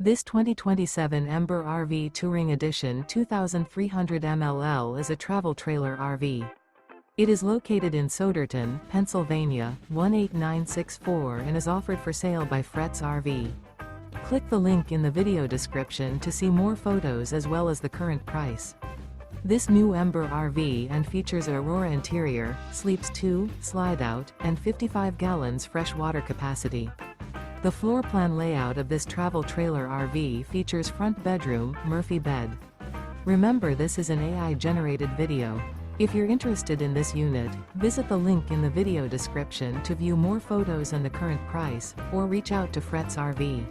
This 2027 Ember RV Touring Edition 2300 ml is a travel trailer RV. It is located in Souderton, Pennsylvania, 18964 and is offered for sale by Frets RV. Click the link in the video description to see more photos as well as the current price. This new Ember RV and features a Aurora interior, sleeps 2, slide out, and 55 gallons fresh water capacity. The floor plan layout of this travel trailer RV features front bedroom, Murphy bed. Remember, this is an AI-generated video. If you're interested in this unit, visit the link in the video description to view more photos and the current price, or reach out to Frets RV.